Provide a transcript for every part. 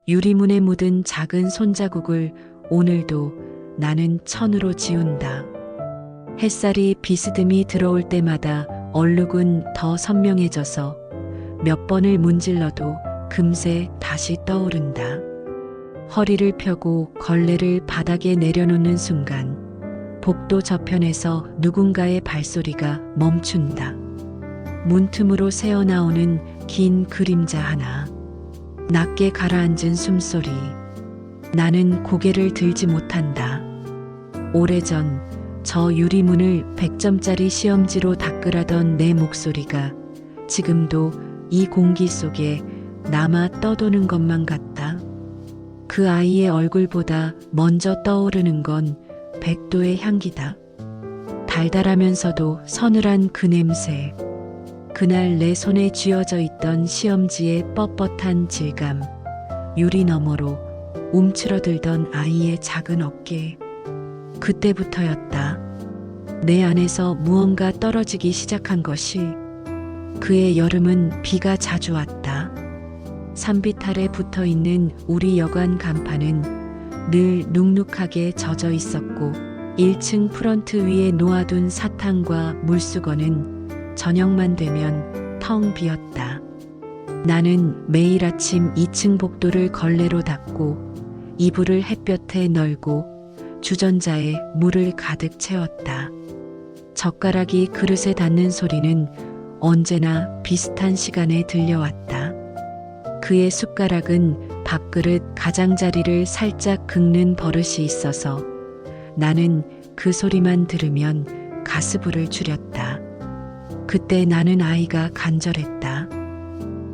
유리문에 묻은 작은 손자국을 오늘도 나는 천으로 지운다. 햇살이 비스듬히 들어올 때마다 얼룩은 더 선명해져서 몇 번을 문질러도 금세 다시 떠오른다. 허리를 펴고 걸레를 바닥에 내려놓는 순간 복도 저편에서 누군가의 발소리가 멈춘다. 문틈으로 새어나오는 긴 그림자 하나. 낮게 가라앉은 숨소리. 나는 고개를 들지 못한다. 오래전 저 유리문을 100점짜리 시험지로 닦으라던 내 목소리가 지금도 이 공기 속에 남아 떠도는 것만 같다. 그 아이의 얼굴보다 먼저 떠오르는 건 백도의 향기다. 달달하면서도 서늘한 그 냄새. 그날 내 손에 쥐어져 있던 시험지의 뻣뻣한 질감. 유리 너머로 움츠러들던 아이의 작은 어깨. 그때부터였다. 내 안에서 무언가 떨어지기 시작한 것이. 그의 여름은 비가 자주 왔다. 산비탈에 붙어있는 우리 여관 간판은 늘 눅눅하게 젖어 있었고 1층 프런트 위에 놓아둔 사탕과 물수건은 저녁만 되면 텅 비었다. 나는 매일 아침 2층 복도를 걸레로 닦고 이불을 햇볕에 널고 주전자에 물을 가득 채웠다. 젓가락이 그릇에 닿는 소리는 언제나 비슷한 시간에 들려왔다. 그의 숟가락은 밥그릇 가장자리를 살짝 긁는 버릇이 있어서 나는 그 소리만 들으면 가스불을 줄였다. 그때 나는 아이가 간절했다.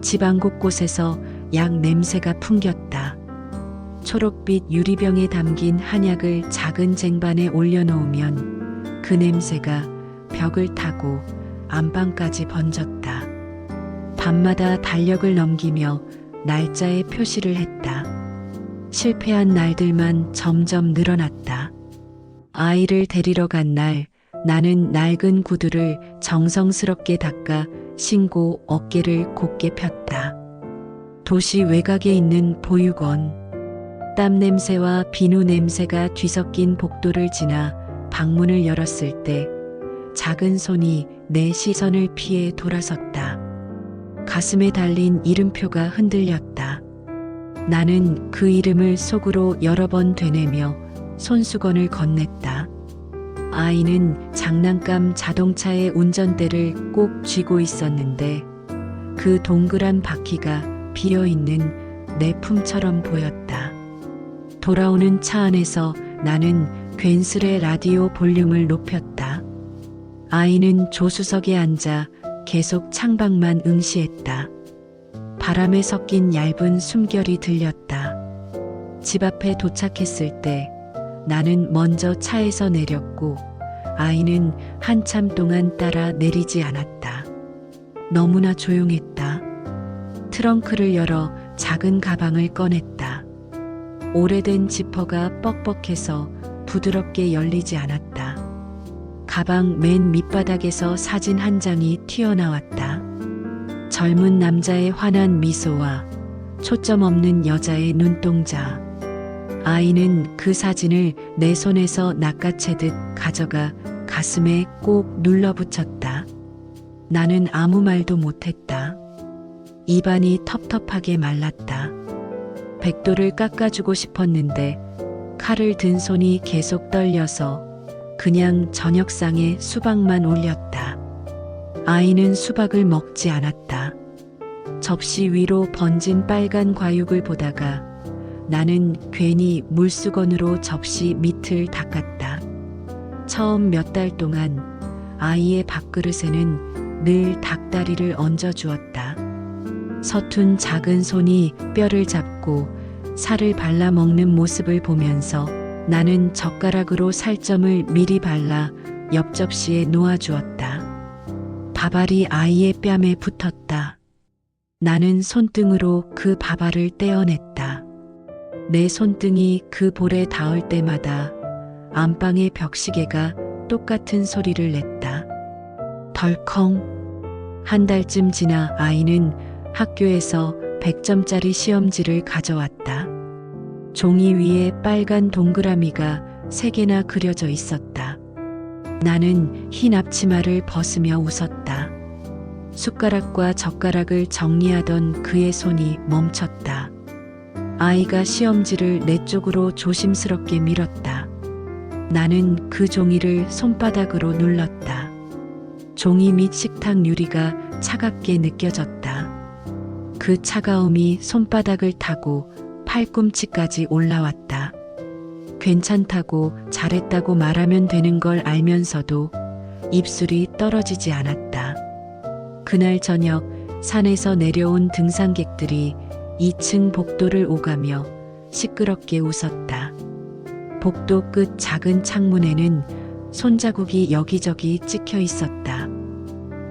집안 곳곳에서 약 냄새가 풍겼다. 초록빛 유리병에 담긴 한약을 작은 쟁반에 올려놓으면 그 냄새가 벽을 타고 안방까지 번졌다. 밤마다 달력을 넘기며 날짜에 표시를 했다. 실패한 날들만 점점 늘어났다. 아이를 데리러 간 날 나는 낡은 구두를 정성스럽게 닦아 신고 어깨를 곧게 폈다. 도시 외곽에 있는 보육원. 땀 냄새와 비누 냄새가 뒤섞인 복도를 지나 방문을 열었을 때 작은 손이 내 시선을 피해 돌아섰다. 가슴에 달린 이름표가 흔들렸다. 나는 그 이름을 속으로 여러 번 되뇌며 손수건을 건넸다. 아이는 장난감 자동차의 운전대를 꼭 쥐고 있었는데 그 동그란 바퀴가 비어있는 내 품처럼 보였다. 돌아오는 차 안에서 나는 괜스레 라디오 볼륨을 높였다. 아이는 조수석에 앉아 계속 창밖만 응시했다. 바람에 섞인 얇은 숨결이 들렸다. 집 앞에 도착했을 때 나는 먼저 차에서 내렸고 아이는 한참 동안 따라 내리지 않았다. 너무나 조용했다. 트렁크를 열어 작은 가방을 꺼냈다. 오래된 지퍼가 뻑뻑해서 부드럽게 열리지 않았다. 가방 맨 밑바닥에서 사진 한 장이 튀어나왔다. 젊은 남자의 환한 미소와 초점 없는 여자의 눈동자. 아이는 그 사진을 내 손에서 낚아채듯 가져가 가슴에 꼭 눌러붙였다. 나는 아무 말도 못했다. 입안이 텁텁하게 말랐다. 백도를 깎아주고 싶었는데 칼을 든 손이 계속 떨려서 그냥 저녁상에 수박만 올렸다. 아이는 수박을 먹지 않았다. 접시 위로 번진 빨간 과육을 보다가 나는 괜히 물수건으로 접시 밑을 닦았다. 처음 몇 달 동안 아이의 밥그릇에는 늘 닭다리를 얹어주었다. 서툰 작은 손이 뼈를 잡고 살을 발라 먹는 모습을 보면서 나는 젓가락으로 살점을 미리 발라 옆 접시에 놓아주었다. 밥알이 아이의 뺨에 붙었다. 나는 손등으로 그 밥알을 떼어냈다. 내 손등이 그 볼에 닿을 때마다 안방의 벽시계가 똑같은 소리를 냈다. 덜컹. 한 달쯤 지나 아이는 학교에서 100점짜리 시험지를 가져왔다. 종이 위에 빨간 동그라미가 3개나 그려져 있었다. 나는 흰 앞치마를 벗으며 웃었다. 숟가락과 젓가락을 정리하던 그의 손이 멈췄다. 아이가 시험지를 내 쪽으로 조심스럽게 밀었다. 나는 그 종이를 손바닥으로 눌렀다. 종이 밑 식탁 유리가 차갑게 느껴졌다. 그 차가움이 손바닥을 타고 팔꿈치까지 올라왔다. 괜찮다고 잘했다고 말하면 되는 걸 알면서도 입술이 떨어지지 않았다. 그날 저녁 산에서 내려온 등산객들이 2층 복도를 오가며 시끄럽게 웃었다. 복도 끝 작은 창문에는 손자국이 여기저기 찍혀 있었다.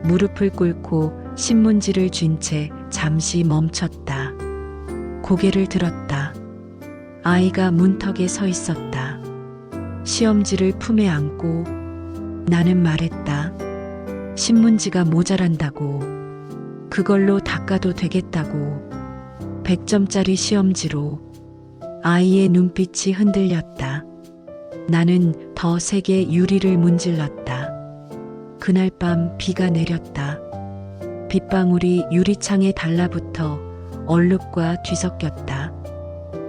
무릎을 꿇고 신문지를 쥔 채 잠시 멈췄다. 고개를 들었다. 아이가 문턱에 서 있었다. 시험지를 품에 안고 나는 말했다. 신문지가 모자란다고. 그걸로 닦아도 되겠다고. 100점짜리 시험지로. 아이의 눈빛이 흔들렸다. 나는 더 세게 유리를 문질렀다. 그날 밤 비가 내렸다. 빗방울이 유리창에 달라붙어 얼룩과 뒤섞였다.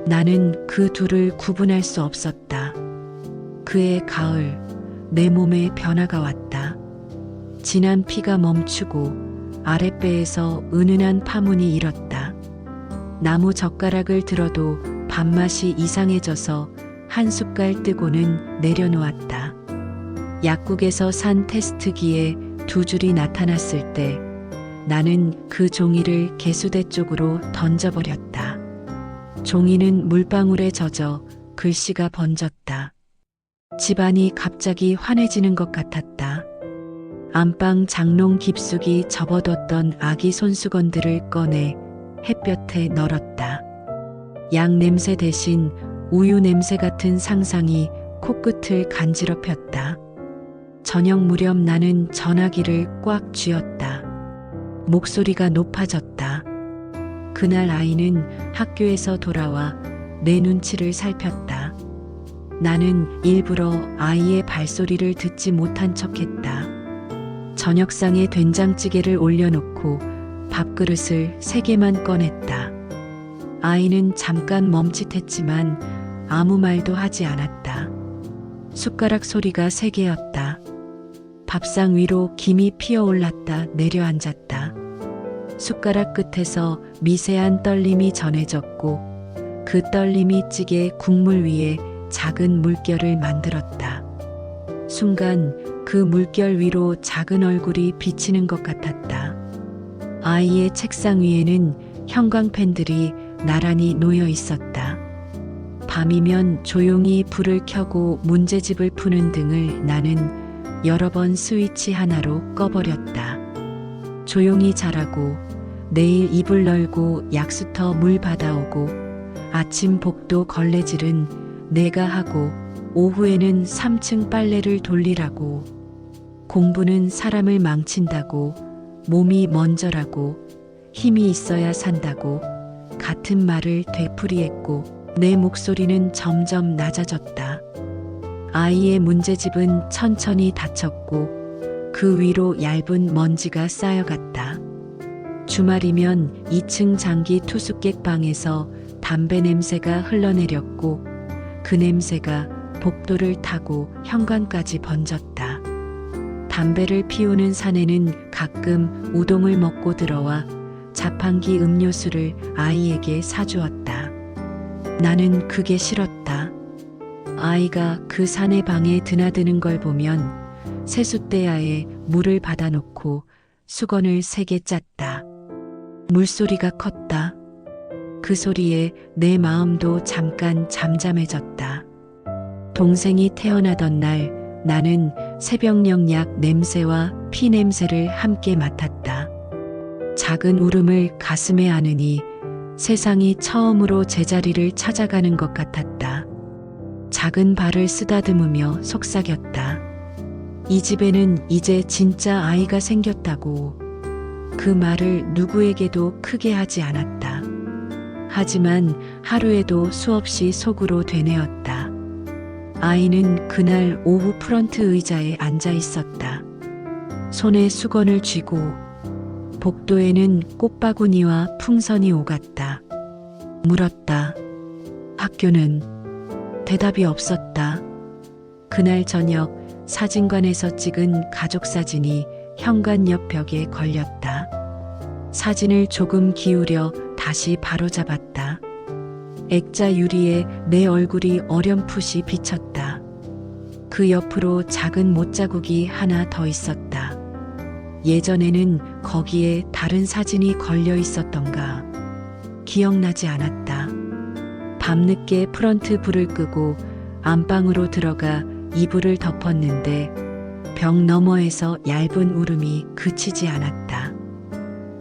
나는 그 둘을 구분할 수 없었다. 그의 가을, 내 몸에 변화가 왔다. 진한 피가 멈추고 아랫배에서 은은한 파문이 일었다. 나무 젓가락을 들어도 밥맛이 이상해져서 한 숟갈 뜨고는 내려놓았다. 약국에서 산 테스트기에 2줄이 나타났을 때 나는 그 종이를 개수대 쪽으로 던져버렸다. 종이는 물방울에 젖어 글씨가 번졌다. 집안이 갑자기 환해지는 것 같았다. 안방 장롱 깊숙이 접어뒀던 아기 손수건들을 꺼내 햇볕에 널었다. 약 냄새 대신 우유 냄새 같은 상상이 코끝을 간지럽혔다. 저녁 무렵 나는 전화기를 꽉 쥐었다. 목소리가 높아졌다. 그날 아이는 학교에서 돌아와 내 눈치를 살폈다. 나는 일부러 아이의 발소리를 듣지 못한 척했다. 저녁상에 된장찌개를 올려놓고 밥그릇을 3개만 꺼냈다. 아이는 잠깐 멈칫했지만 아무 말도 하지 않았다. 숟가락 소리가 3개였다. 밥상 위로 김이 피어올랐다 내려앉았다. 숟가락 끝에서 미세한 떨림이 전해졌고 그 떨림이 찌개 국물 위에 작은 물결을 만들었다. 순간 그 물결 위로 작은 얼굴이 비치는 것 같았다. 아이의 책상 위에는 형광펜들이 나란히 놓여 있었다. 밤이면 조용히 불을 켜고 문제집을 푸는 등을 나는 여러 번 스위치 하나로 꺼버렸다. 조용히 자라고 내일 이불 널고 약수터 물 받아오고 아침 복도 걸레질은 내가 하고 오후에는 3층 빨래를 돌리라고 공부는 사람을 망친다고 몸이 먼저라고 힘이 있어야 산다고 같은 말을 되풀이했고 내 목소리는 점점 낮아졌다. 아이의 문제집은 천천히 닫혔고 그 위로 얇은 먼지가 쌓여갔다. 주말이면 2층 장기 투숙객 방에서 담배 냄새가 흘러내렸고 그 냄새가 복도를 타고 현관까지 번졌다. 담배를 피우는 사내는 가끔 우동을 먹고 들어와 자판기 음료수를 아이에게 사주었다. 나는 그게 싫었다. 아이가 그 사내 방에 드나드는 걸 보면 세숫대야에 물을 받아놓고 수건을 3개 짰다. 물소리가 컸다. 그 소리에 내 마음도 잠깐 잠잠해졌다. 동생이 태어나던 날 나는 새벽녘약 냄새와 피 냄새를 함께 맡았다. 작은 울음을 가슴에 안으니 세상이 처음으로 제자리를 찾아가는 것 같았다. 작은 발을 쓰다듬으며 속삭였다. 이 집에는 이제 진짜 아이가 생겼다고. 그 말을 누구에게도 크게 하지 않았다. 하지만 하루에도 수없이 속으로 되뇌었다. 아이는 그날 오후 프런트 의자에 앉아 있었다. 손에 수건을 쥐고 복도에는 꽃바구니와 풍선이 오갔다. 물었다. 학교는? 대답이 없었다. 그날 저녁 사진관에서 찍은 가족 사진이 현관 옆 벽에 걸렸다. 사진을 조금 기울여 다시 바로잡았다. 액자 유리에 내 얼굴이 어렴풋이 비쳤다. 그 옆으로 작은 못자국이 하나 더 있었다. 예전에는 거기에 다른 사진이 걸려 있었던가. 기억나지 않았다. 밤늦게 프런트 불을 끄고 안방으로 들어가 이불을 덮었는데 벽 너머에서 얇은 울음이 그치지 않았다.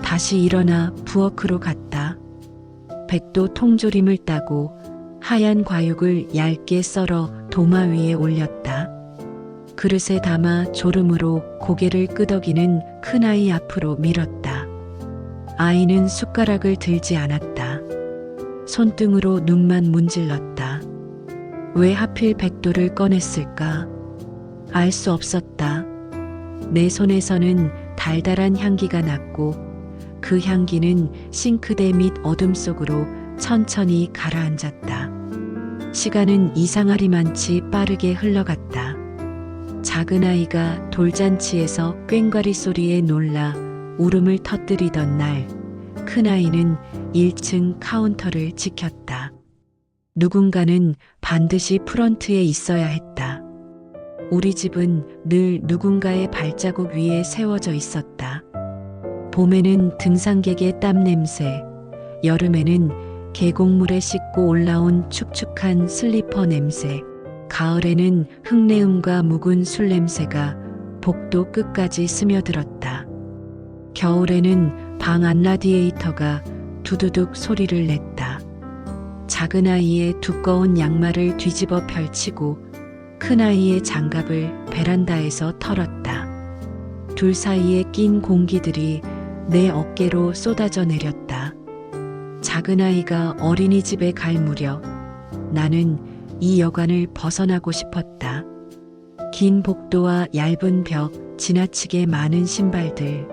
다시 일어나 부엌으로 갔다. 백도 통조림을 따고 하얀 과육을 얇게 썰어 도마 위에 올렸다. 그릇에 담아 졸음으로 고개를 끄덕이는 큰아이 앞으로 밀었다. 아이는 숟가락을 들지 않았다. 손등으로 눈만 문질렀다. 왜 하필 백도를 꺼냈을까? 알 수 없었다. 내 손에서는 달달한 향기가 났고 그 향기는 싱크대 밑 어둠 속으로 천천히 가라앉았다. 시간은 이상하리만치 빠르게 흘러갔다. 작은 아이가 돌잔치에서 꽹과리 소리에 놀라 울음을 터뜨리던 날, 큰아이는 1층 카운터를 지켰다. 누군가는 반드시 프런트에 있어야 했다. 우리 집은 늘 누군가의 발자국 위에 세워져 있었다. 봄에는 등산객의 땀 냄새, 여름에는 계곡물에 씻고 올라온 축축한 슬리퍼 냄새, 가을에는 흙내음과 묵은 술 냄새가 복도 끝까지 스며들었다. 겨울에는 방 안 라디에이터가 두두둑 소리를 냈다. 작은 아이의 두꺼운 양말을 뒤집어 펼치고 큰 아이의 장갑을 베란다에서 털었다. 둘 사이에 낀 공기들이 내 어깨로 쏟아져 내렸다. 작은 아이가 어린이집에 갈 무렵 나는 이 여관을 벗어나고 싶었다. 긴 복도와 얇은 벽, 지나치게 많은 신발들.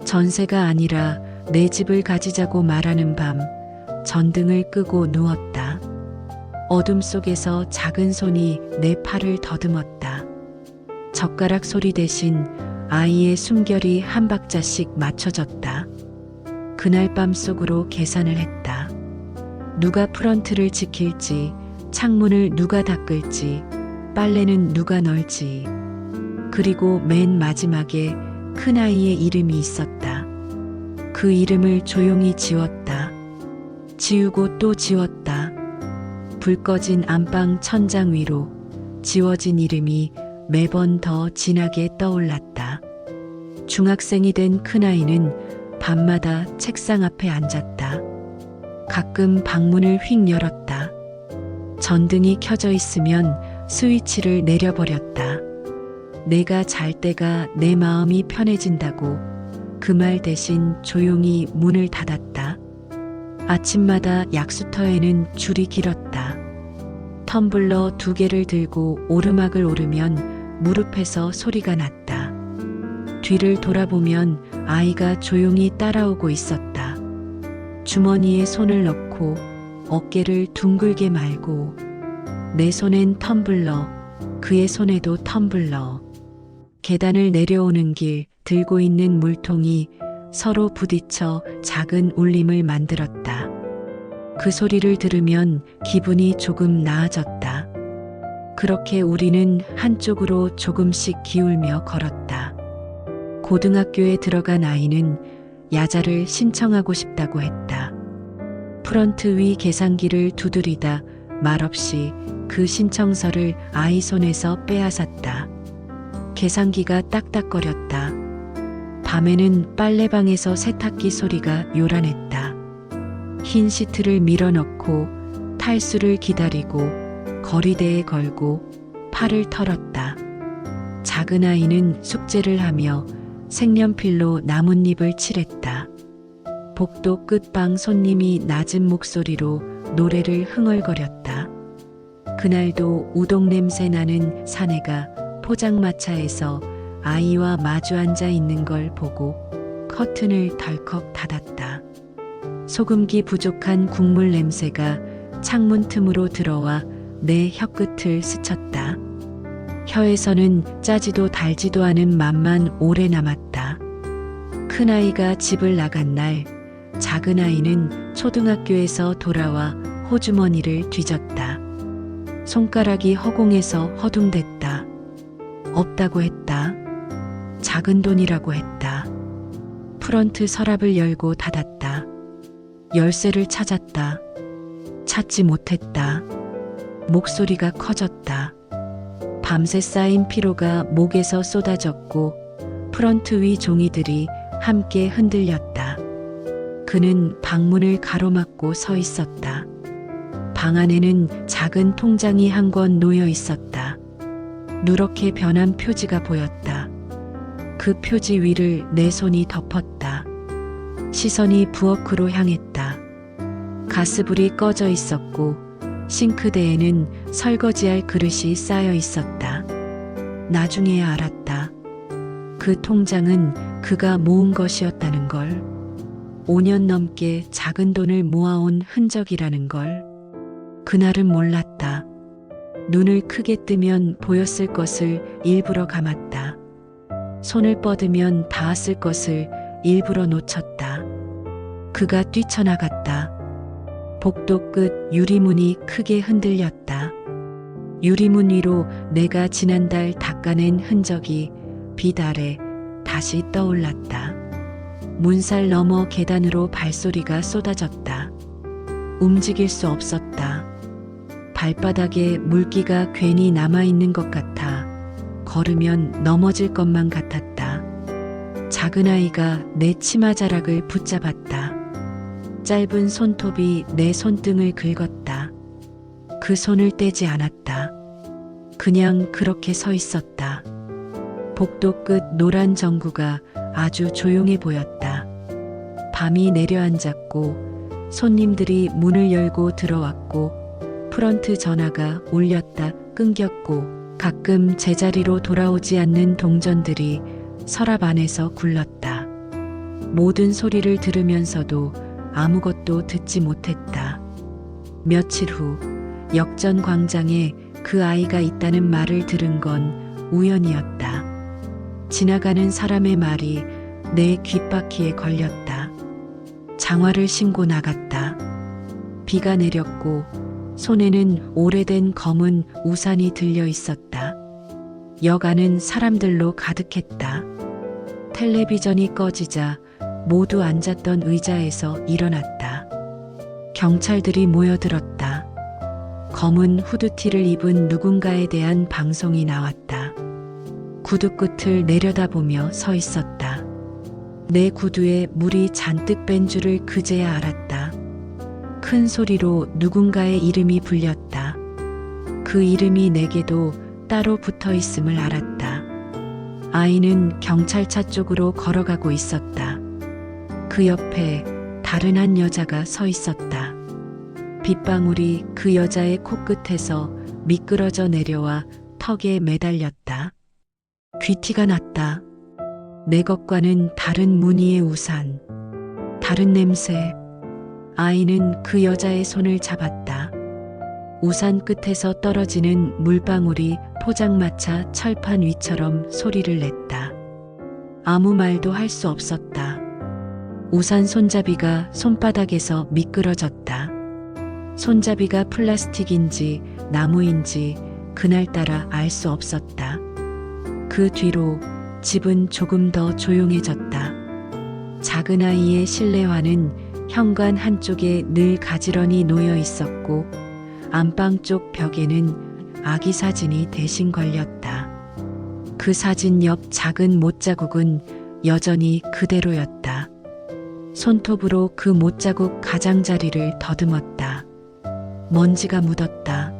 전세가 아니라 내 집을 가지자고 말하는 밤, 전등을 끄고 누웠다. 어둠 속에서 작은 손이 내 팔을 더듬었다. 젓가락 소리 대신 아이의 숨결이 한 박자씩 맞춰졌다. 그날 밤 속으로 계산을 했다. 누가 프런트를 지킬지, 창문을 누가 닦을지, 빨래는 누가 널지. 그리고 맨 마지막에 큰아이의 이름이 있었다. 그 이름을 조용히 지웠다. 지우고 또 지웠다. 불 꺼진 안방 천장 위로 지워진 이름이 매번 더 진하게 떠올랐다. 중학생이 된 큰아이는 밤마다 책상 앞에 앉았다. 가끔 방문을 휙 열었다. 전등이 켜져 있으면 스위치를 내려버렸다. 내가 잘 때가 내 마음이 편해진다고 그 말 대신 조용히 문을 닫았다. 아침마다 약수터에는 줄이 길었다. 텀블러 2개를 들고 오르막을 오르면 무릎에서 소리가 났다. 뒤를 돌아보면 아이가 조용히 따라오고 있었다. 주머니에 손을 넣고 어깨를 둥글게 말고 내 손엔 텀블러, 그의 손에도 텀블러. 계단을 내려오는 길 들고 있는 물통이 서로 부딪혀 작은 울림을 만들었다. 그 소리를 들으면 기분이 조금 나아졌다. 그렇게 우리는 한쪽으로 조금씩 기울며 걸었다. 고등학교에 들어간 아이는 야자를 신청하고 싶다고 했다. 프런트 위 계산기를 두드리다 말없이 그 신청서를 아이 손에서 빼앗았다. 계산기가 딱딱거렸다. 밤에는 빨래방에서 세탁기 소리가 요란했다. 흰 시트를 밀어넣고 탈수를 기다리고 거리대에 걸고 팔을 털었다. 작은 아이는 숙제를 하며 색연필로 나뭇잎을 칠했다. 복도 끝방 손님이 낮은 목소리로 노래를 흥얼거렸다. 그날도 우동 냄새 나는 사내가 포장마차에서 아이와 마주 앉아 있는 걸 보고 커튼을 덜컥 닫았다. 소금기 부족한 국물 냄새가 창문 틈으로 들어와 내 혀끝을 스쳤다. 혀에서는 짜지도 달지도 않은 맛만 오래 남았다. 큰아이가 집을 나간 날, 작은아이는 초등학교에서 돌아와 호주머니를 뒤졌다. 손가락이 허공에서 허둥댔다. 없다고 했다. 작은 돈이라고 했다. 프런트 서랍을 열고 닫았다. 열쇠를 찾았다. 찾지 못했다. 목소리가 커졌다. 밤새 쌓인 피로가 목에서 쏟아졌고 프런트 위 종이들이 함께 흔들렸다. 그는 방문을 가로막고 서 있었다. 방 안에는 작은 통장이 한 권 놓여 있었다. 누렇게 변한 표지가 보였다. 그 표지 위를 내 손이 덮었다. 시선이 부엌으로 향했다. 가스불이 꺼져 있었고 싱크대에는 설거지할 그릇이 쌓여 있었다. 나중에야 알았다. 그 통장은 그가 모은 것이었다는 걸. 5년 넘게 작은 돈을 모아온 흔적이라는 걸. 그날은 몰랐다. 눈을 크게 뜨면 보였을 것을 일부러 감았다. 손을 뻗으면 닿았을 것을 일부러 놓쳤다. 그가 뛰쳐나갔다. 복도 끝 유리문이 크게 흔들렸다. 유리문 위로 내가 지난달 닦아낸 흔적이 빛 아래 다시 떠올랐다. 문살 너머 계단으로 발소리가 쏟아졌다. 움직일 수 없었다. 발바닥에 물기가 괜히 남아있는 것 같아 걸으면 넘어질 것만 같았다. 작은아이가 내 치마자락을 붙잡았다. 짧은 손톱이 내 손등을 긁었다. 그 손을 떼지 않았다. 그냥 그렇게 서 있었다. 복도 끝 노란 전구가 아주 조용해 보였다. 밤이 내려앉았고 손님들이 문을 열고 들어왔고 프런트 전화가 울렸다 끊겼고 가끔 제자리로 돌아오지 않는 동전들이 서랍 안에서 굴렀다. 모든 소리를 들으면서도 아무것도 듣지 못했다. 며칠 후 역전 광장에 그 아이가 있다는 말을 들은 건 우연이었다. 지나가는 사람의 말이 내 귓바퀴에 걸렸다. 장화를 신고 나갔다. 비가 내렸고 손에는 오래된 검은 우산이 들려 있었다. 역 안은 사람들로 가득했다. 텔레비전이 꺼지자 모두 앉았던 의자에서 일어났다. 경찰들이 모여들었다. 검은 후드티를 입은 누군가에 대한 방송이 나왔다. 구두 끝을 내려다보며 서 있었다. 내 구두에 물이 잔뜩 뺀 줄을 그제야 알았다. 큰 소리로 누군가의 이름이 불렸다. 그 이름이 내게도 따로 붙어 있음을 알았다. 아이는 경찰차 쪽으로 걸어가고 있었다. 그 옆에 다른 한 여자가 서 있었다. 빗방울이 그 여자의 코끝에서 미끄러져 내려와 턱에 매달렸다. 귀티가 났다. 내 것과는 다른 무늬의 우산, 다른 냄새. 아이는 그 여자의 손을 잡았다. 우산 끝에서 떨어지는 물방울이 포장마차 철판 위처럼 소리를 냈다. 아무 말도 할 수 없었다. 우산 손잡이가 손바닥에서 미끄러졌다. 손잡이가 플라스틱인지 나무인지 그날따라 알 수 없었다. 그 뒤로 집은 조금 더 조용해졌다. 작은아이의 실내화는 현관 한쪽에 늘 가지런히 놓여 있었고 안방 쪽 벽에는 아기 사진이 대신 걸렸다. 그 사진 옆 작은 못자국은 여전히 그대로였다. 손톱으로 그 못자국 가장자리를 더듬었다. 먼지가 묻었다.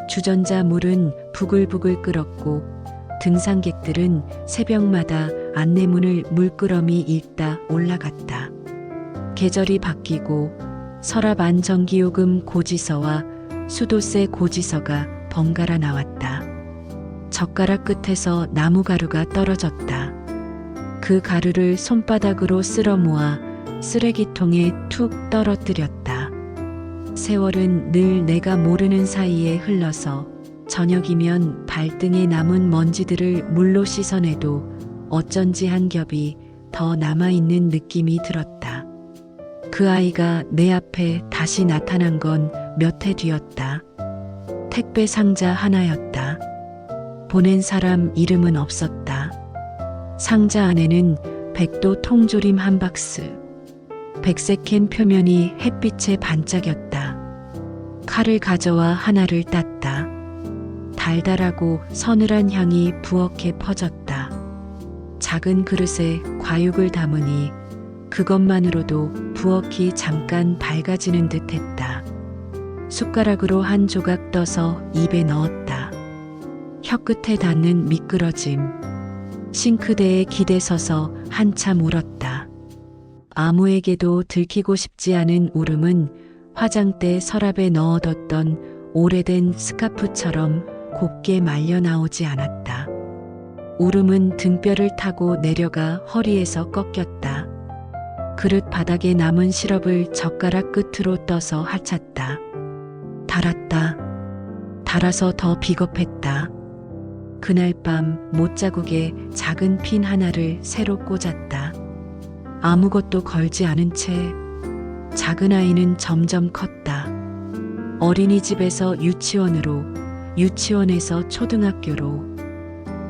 주전자 물은 부글부글 끓었고 등산객들은 새벽마다 안내문을 물끄러미 읽다 올라갔다. 계절이 바뀌고 서랍 안 전기요금 고지서와 수도세 고지서가 번갈아 나왔다. 젓가락 끝에서 나무가루가 떨어졌다. 그 가루를 손바닥으로 쓸어 모아 쓰레기통에 툭 떨어뜨렸다. 세월은 늘 내가 모르는 사이에 흘러서 저녁이면 발등에 남은 먼지들을 물로 씻어내도 어쩐지 한 겹이 더 남아있는 느낌이 들었다. 그 아이가 내 앞에 다시 나타난 건 몇 해 뒤였다. 택배 상자 하나였다. 보낸 사람 이름은 없었다. 상자 안에는 백도 통조림 한 박스. 백색 캔 표면이 햇빛에 반짝였다. 칼을 가져와 하나를 땄다. 달달하고 서늘한 향이 부엌에 퍼졌다. 작은 그릇에 과육을 담으니 그것만으로도 부엌이 잠깐 밝아지는 듯 했다. 숟가락으로 한 조각 떠서 입에 넣었다. 혀끝에 닿는 미끄러짐. 싱크대에 기대 서서 한참 울었다. 아무에게도 들키고 싶지 않은 울음은 화장대 서랍에 넣어뒀던 오래된 스카프처럼 곱게 말려 나오지 않았다. 울음은 등뼈를 타고 내려가 허리에서 꺾였다. 그릇 바닥에 남은 시럽을 젓가락 끝으로 떠서 핥았다. 달았다. 달아서 더 비겁했다. 그날 밤 못자국에 작은 핀 하나를 새로 꽂았다. 아무것도 걸지 않은 채 작은 아이는 점점 컸다. 어린이집에서 유치원으로, 유치원에서 초등학교로,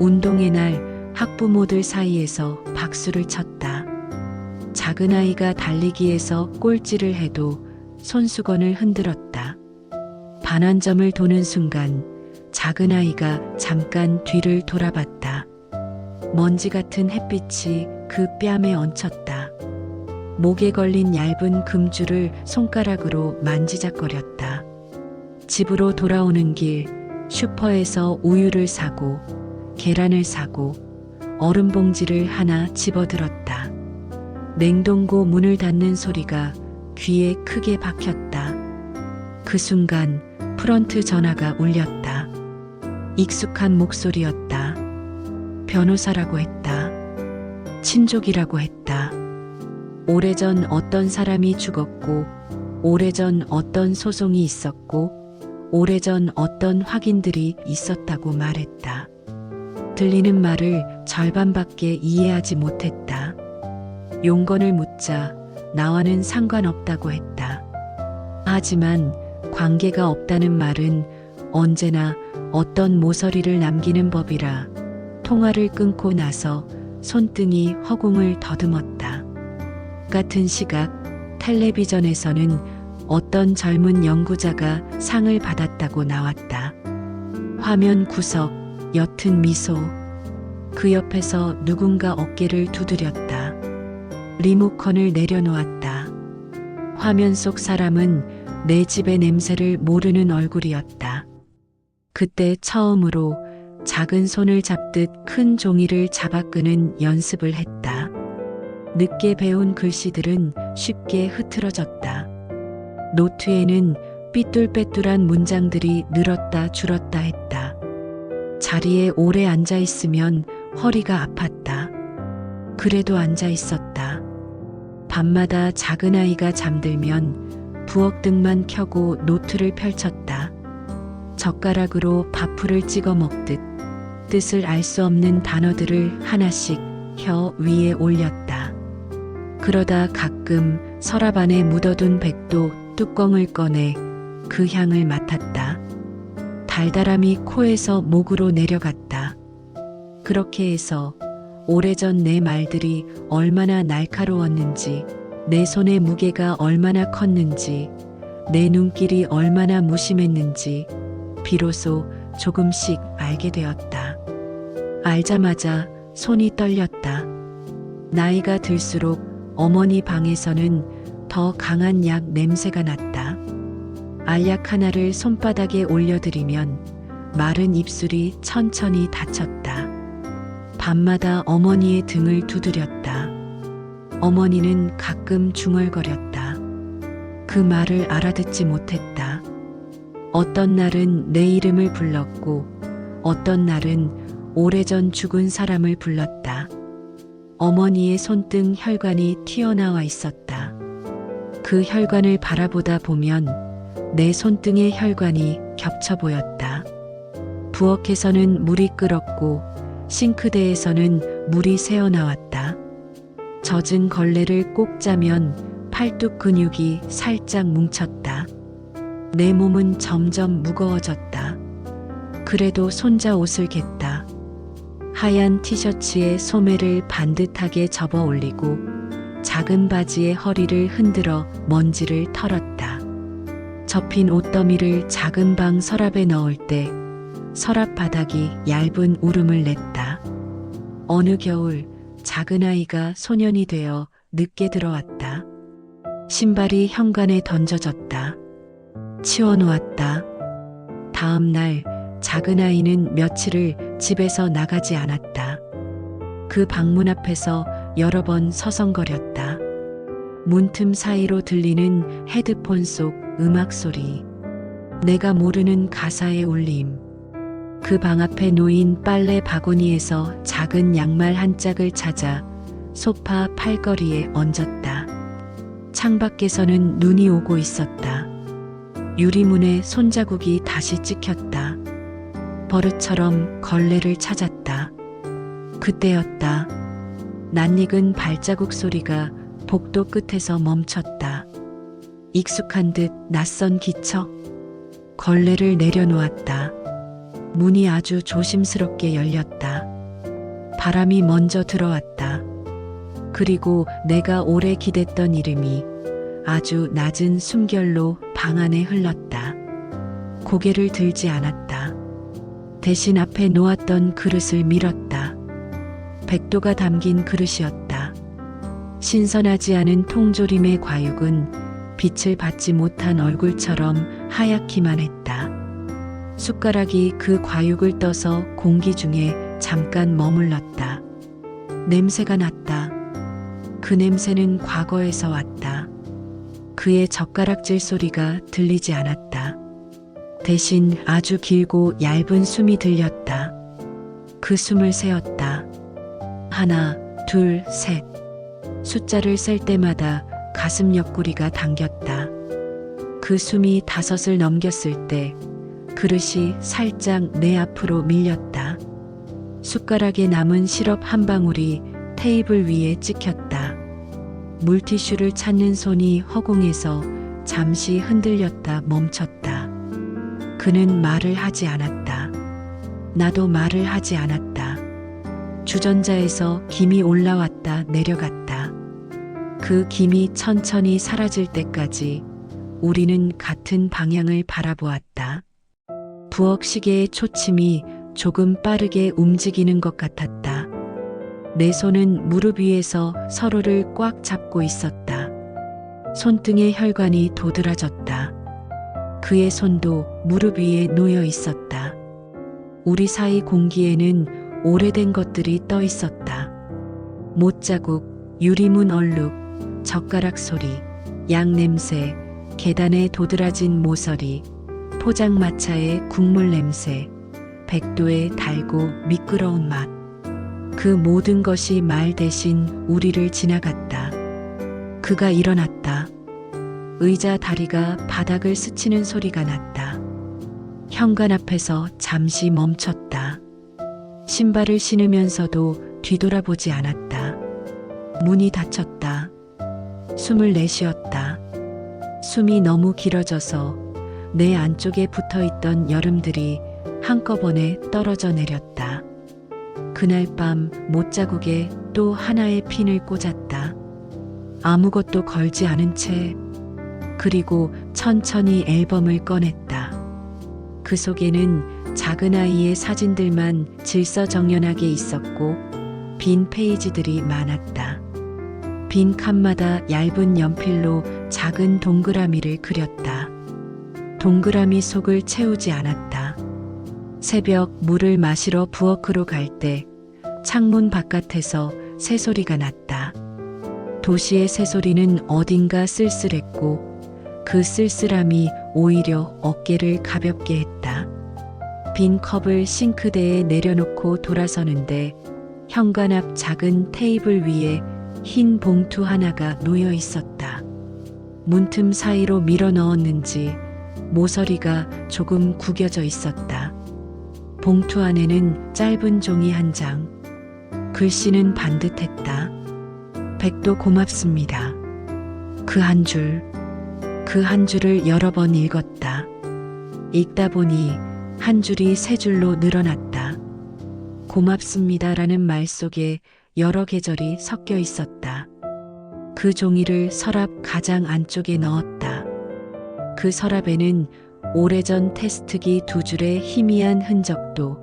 운동의 날 학부모들 사이에서 박수를 쳤다. 작은 아이가 달리기에서 꼴찌를 해도 손수건을 흔들었다. 반환점을 도는 순간 작은 아이가 잠깐 뒤를 돌아봤다. 먼지 같은 햇빛이 그 뺨에 얹혔다. 목에 걸린 얇은 금줄을 손가락으로 만지작거렸다. 집으로 돌아오는 길 슈퍼에서 우유를 사고 계란을 사고 얼음 봉지를 하나 집어들었다. 냉동고 문을 닫는 소리가 귀에 크게 박혔다. 그 순간 프런트 전화가 울렸다. 익숙한 목소리였다. 변호사라고 했다. 친족이라고 했다. 오래전 어떤 사람이 죽었고, 오래전 어떤 소송이 있었고, 오래전 어떤 확인들이 있었다고 말했다. 들리는 말을 절반밖에 이해하지 못했다. 용건을 묻자 나와는 상관없다고 했다. 하지만 관계가 없다는 말은 언제나 어떤 모서리를 남기는 법이라 통화를 끊고 나서 손등이 허공을 더듬었다. 같은 시각 텔레비전에서는 어떤 젊은 연구자가 상을 받았다고 나왔다. 화면 구석 옅은 미소. 그 옆에서 누군가 어깨를 두드렸다. 리모컨을 내려놓았다. 화면 속 사람은 내 집의 냄새를 모르는 얼굴이었다. 그때 처음으로 작은 손을 잡듯 큰 종이를 잡아 끄는 연습을 했다. 늦게 배운 글씨들은 쉽게 흐트러졌다. 노트에는 삐뚤빼뚤한 문장들이 늘었다 줄었다 했다. 자리에 오래 앉아 있으면 허리가 아팠다. 그래도 앉아 있었다. 밤마다 작은 아이가 잠들면 부엌등만 켜고 노트를 펼쳤다. 젓가락으로 밥풀을 찍어 먹듯 뜻을 알 수 없는 단어들을 하나씩 혀 위에 올렸다. 그러다 가끔 서랍 안에 묻어둔 백도 뚜껑을 꺼내 그 향을 맡았다. 달달함이 코에서 목으로 내려갔다. 그렇게 해서 오래전 내 말들이 얼마나 날카로웠는지, 내 손의 무게가 얼마나 컸는지, 내 눈길이 얼마나 무심했는지 비로소 조금씩 알게 되었다. 알자마자 손이 떨렸다. 나이가 들수록 어머니 방에서는 더 강한 약 냄새가 났다. 알약 하나를 손바닥에 올려드리면 마른 입술이 천천히 닫혔다. 밤마다 어머니의 등을 두드렸다. 어머니는 가끔 중얼거렸다. 그 말을 알아듣지 못했다. 어떤 날은 내 이름을 불렀고 어떤 날은 오래전 죽은 사람을 불렀다. 어머니의 손등 혈관이 튀어나와 있었다. 그 혈관을 바라보다 보면 내 손등의 혈관이 겹쳐 보였다. 부엌에서는 물이 끓었고 싱크대에서는 물이 새어나왔다. 젖은 걸레를 꼭 짜면 팔뚝 근육이 살짝 뭉쳤다. 내 몸은 점점 무거워졌다. 그래도 손자 옷을 겠다. 하얀 티셔츠에 소매를 반듯하게 접어 올리고 작은 바지에 허리를 흔들어 먼지를 털었다. 접힌 옷더미를 작은 방 서랍에 넣을 때 서랍 바닥이 얇은 울음을 냈다. 어느 겨울 작은 아이가 소년이 되어 늦게 들어왔다. 신발이 현관에 던져졌다. 치워놓았다. 다음 날 작은 아이는 며칠을 집에서 나가지 않았다. 그 방문 앞에서 여러 번 서성거렸다. 문틈 사이로 들리는 헤드폰 속 음악 소리. 내가 모르는 가사의 울림. 그 방 앞에 놓인 빨래 바구니에서 작은 양말 한 짝을 찾아 소파 팔걸이에 얹었다. 창밖에서는 눈이 오고 있었다. 유리문에 손자국이 다시 찍혔다. 버릇처럼 걸레를 찾았다. 그때였다. 낯익은 발자국 소리가 복도 끝에서 멈췄다. 익숙한 듯 낯선 기척. 걸레를 내려놓았다. 문이 아주 조심스럽게 열렸다. 바람이 먼저 들어왔다. 그리고 내가 오래 기댔던 이름이 아주 낮은 숨결로 방 안에 흘렀다. 고개를 들지 않았다. 대신 앞에 놓았던 그릇을 밀었다. 백도가 담긴 그릇이었다. 신선하지 않은 통조림의 과육은 빛을 받지 못한 얼굴처럼 하얗기만 했다. 숟가락이 그 과육을 떠서 공기 중에 잠깐 머물렀다. 냄새가 났다. 그 냄새는 과거에서 왔다. 그의 젓가락질 소리가 들리지 않았다. 대신 아주 길고 얇은 숨이 들렸다. 그 숨을 세었다. 하나, 둘, 셋. 숫자를 셀 때마다 가슴 옆구리가 당겼다. 그 숨이 5을 넘겼을 때 그릇이 살짝 내 앞으로 밀렸다. 숟가락에 남은 시럽 한 방울이 테이블 위에 찍혔다. 물티슈를 찾는 손이 허공에서 잠시 흔들렸다 멈췄다. 그는 말을 하지 않았다. 나도 말을 하지 않았다. 주전자에서 김이 올라왔다 내려갔다. 그 김이 천천히 사라질 때까지 우리는 같은 방향을 바라보았다. 부엌 시계의 초침이 조금 빠르게 움직이는 것 같았다. 내 손은 무릎 위에서 서로를 꽉 잡고 있었다. 손등의 혈관이 도드라졌다. 그의 손도 무릎 위에 놓여 있었다. 우리 사이 공기에는 오래된 것들이 떠 있었다. 못자국, 유리문 얼룩, 젓가락 소리, 양 냄새, 계단에 도드라진 모서리, 포장마차의 국물 냄새, 백도의 달고 미끄러운 맛. 그 모든 것이 말 대신 우리를 지나갔다. 그가 일어났다. 의자 다리가 바닥을 스치는 소리가 났다. 현관 앞에서 잠시 멈췄다. 신발을 신으면서도 뒤돌아보지 않았다. 문이 닫혔다. 숨을 내쉬었다. 숨이 너무 길어져서 내 안쪽에 붙어있던 여름들이 한꺼번에 떨어져 내렸다. 그날 밤 못자국에 또 하나의 핀을 꽂았다. 아무것도 걸지 않은 채. 그리고 천천히 앨범을 꺼냈다. 그 속에는 작은 아이의 사진들만 질서정연하게 있었고 빈 페이지들이 많았다. 빈 칸마다 얇은 연필로 작은 동그라미를 그렸다. 동그라미 속을 채우지 않았다. 새벽 물을 마시러 부엌으로 갈 때 창문 바깥에서 새소리가 났다. 도시의 새소리는 어딘가 쓸쓸했고 그 쓸쓸함이 오히려 어깨를 가볍게 했다. 빈 컵을 싱크대에 내려놓고 돌아서는데 현관 앞 작은 테이블 위에 흰 봉투 하나가 놓여 있었다. 문틈 사이로 밀어 넣었는지 모서리가 조금 구겨져 있었다. 봉투 안에는 짧은 종이 한 장. 글씨는 반듯했다. 백도 고맙습니다. 그 한 줄을 여러 번 읽었다. 읽다 보니 한 줄이 세 줄로 늘어났다. 고맙습니다라는 말 속에 여러 계절이 섞여 있었다. 그 종이를 서랍 가장 안쪽에 넣었다. 그 서랍에는 오래전 테스트기 두 줄의 희미한 흔적도,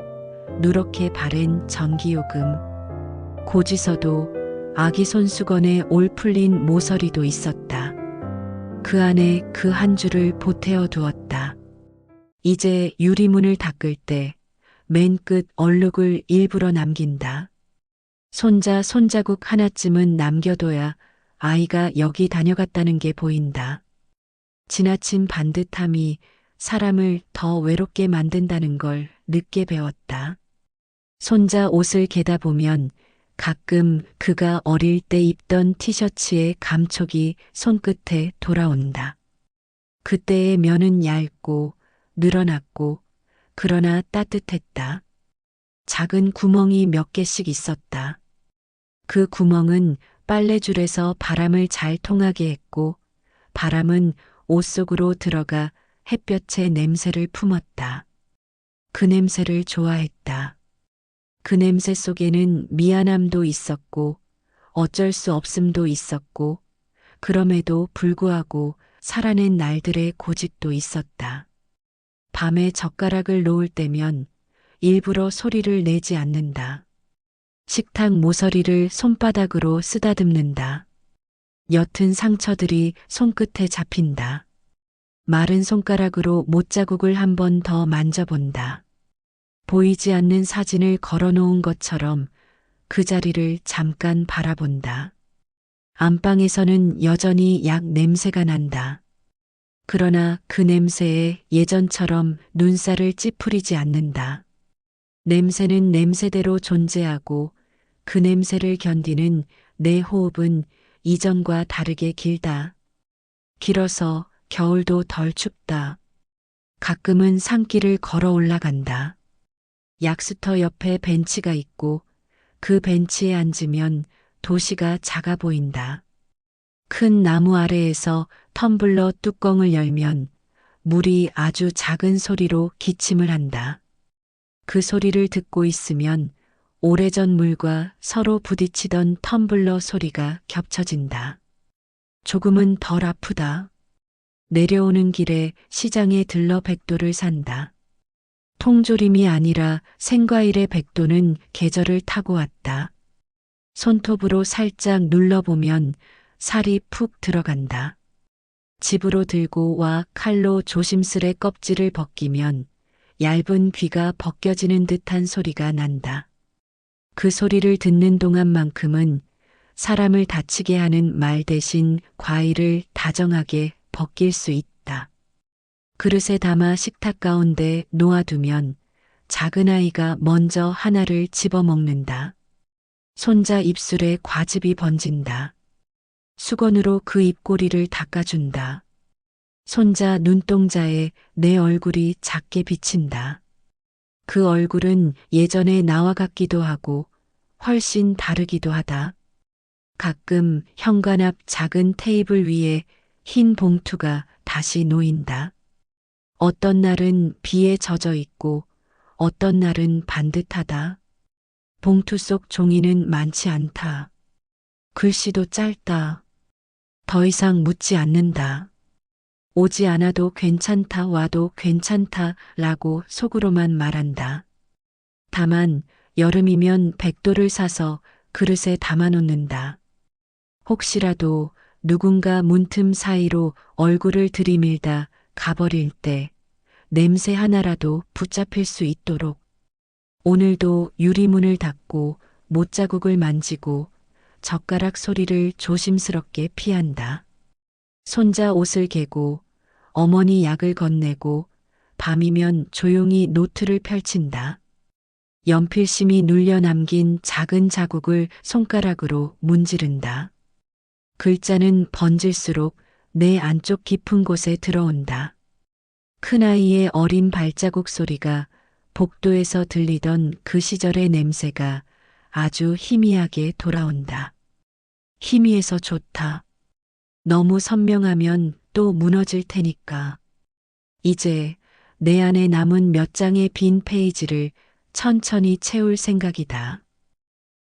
누렇게 바랜 전기요금, 고지서도, 아기 손수건에 올 풀린 모서리도 있었다. 그 안에 그 한 줄을 보태어 두었다. 이제 유리문을 닦을 때 맨 끝 얼룩을 일부러 남긴다. 손자 손자국 하나쯤은 남겨둬야 아이가 여기 다녀갔다는 게 보인다. 지나친 반듯함이 사람을 더 외롭게 만든다는 걸 늦게 배웠다. 손자 옷을 개다 보면 가끔 그가 어릴 때 입던 티셔츠의 감촉이 손끝에 돌아온다. 그때의 면은 얇고 늘어났고 그러나 따뜻했다. 작은 구멍이 몇 개씩 있었다. 그 구멍은 빨래줄에서 바람을 잘 통하게 했고 바람은 옷 속으로 들어가 햇볕의 냄새를 품었다. 그 냄새를 좋아했다. 그 냄새 속에는 미안함도 있었고 어쩔 수 없음도 있었고 그럼에도 불구하고 살아낸 날들의 고집도 있었다. 밤에 젓가락을 놓을 때면 일부러 소리를 내지 않는다. 식탁 모서리를 손바닥으로 쓰다듬는다. 옅은 상처들이 손끝에 잡힌다. 마른 손가락으로 못자국을 한 번 더 만져본다. 보이지 않는 사진을 걸어놓은 것처럼 그 자리를 잠깐 바라본다. 안방에서는 여전히 약 냄새가 난다. 그러나 그 냄새에 예전처럼 눈살을 찌푸리지 않는다. 냄새는 냄새대로 존재하고 그 냄새를 견디는 내 호흡은 이전과 다르게 길다. 길어서 겨울도 덜 춥다. 가끔은 산길을 걸어 올라간다. 약수터 옆에 벤치가 있고 그 벤치에 앉으면 도시가 작아 보인다. 큰 나무 아래에서 텀블러 뚜껑을 열면 물이 아주 작은 소리로 기침을 한다. 그 소리를 듣고 있으면 오래전 물과 서로 부딪히던 텀블러 소리가 겹쳐진다. 조금은 덜 아프다. 내려오는 길에 시장에 들러 백도를 산다. 통조림이 아니라 생과일의 백도는 계절을 타고 왔다. 손톱으로 살짝 눌러보면 살이 푹 들어간다. 집으로 들고 와 칼로 조심스레 껍질을 벗기면 얇은 귀가 벗겨지는 듯한 소리가 난다. 그 소리를 듣는 동안만큼은 사람을 다치게 하는 말 대신 과일을 다정하게 벗길 수 있다. 그릇에 담아 식탁 가운데 놓아두면 작은 아이가 먼저 하나를 집어먹는다. 손자 입술에 과즙이 번진다. 수건으로 그 입꼬리를 닦아준다. 손자 눈동자에 내 얼굴이 작게 비친다. 그 얼굴은 예전의 나와 같기도 하고 훨씬 다르기도 하다. 가끔 현관 앞 작은 테이블 위에 흰 봉투가 다시 놓인다. 어떤 날은 비에 젖어 있고 어떤 날은 반듯하다. 봉투 속 종이는 많지 않다. 글씨도 짧다. 더 이상 묻지 않는다. 오지 않아도 괜찮다, 와도 괜찮다 라고 속으로만 말한다. 다만 여름이면 백도를 사서 그릇에 담아놓는다. 혹시라도 누군가 문틈 사이로 얼굴을 들이밀다 가버릴 때 냄새 하나라도 붙잡힐 수 있도록. 오늘도 유리문을 닫고 못자국을 만지고 젓가락 소리를 조심스럽게 피한다. 손자 옷을 개고 어머니 약을 건네고 밤이면 조용히 노트를 펼친다. 연필심이 눌려 남긴 작은 자국을 손가락으로 문지른다. 글자는 번질수록 내 안쪽 깊은 곳에 들어온다. 큰아이의 어린 발자국 소리가 복도에서 들리던 그 시절의 냄새가 아주 희미하게 돌아온다. 희미해서 좋다. 너무 선명하면 또 무너질 테니까. 이제 내 안에 남은 몇 장의 빈 페이지를 천천히 채울 생각이다.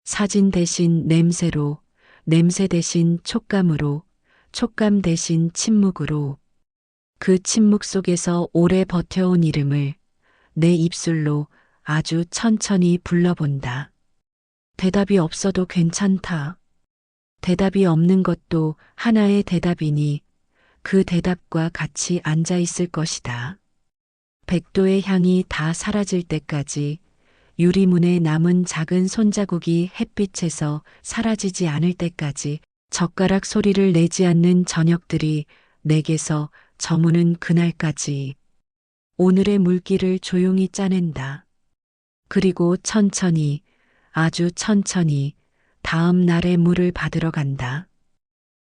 사진 대신 냄새로, 냄새 대신 촉감으로, 촉감 대신 침묵으로, 그 침묵 속에서 오래 버텨온 이름을 내 입술로 아주 천천히 불러본다. 대답이 없어도 괜찮다. 대답이 없는 것도 하나의 대답이니 그 대답과 같이 앉아 있을 것이다. 백도의 향이 다 사라질 때까지 유리문에 남은 작은 손자국이 햇빛에서 사라지지 않을 때까지 젓가락 소리를 내지 않는 저녁들이 내게서 저무는 그날까지 오늘의 물기를 조용히 짜낸다. 그리고 천천히, 아주 천천히 다음 날의 물을 받으러 간다.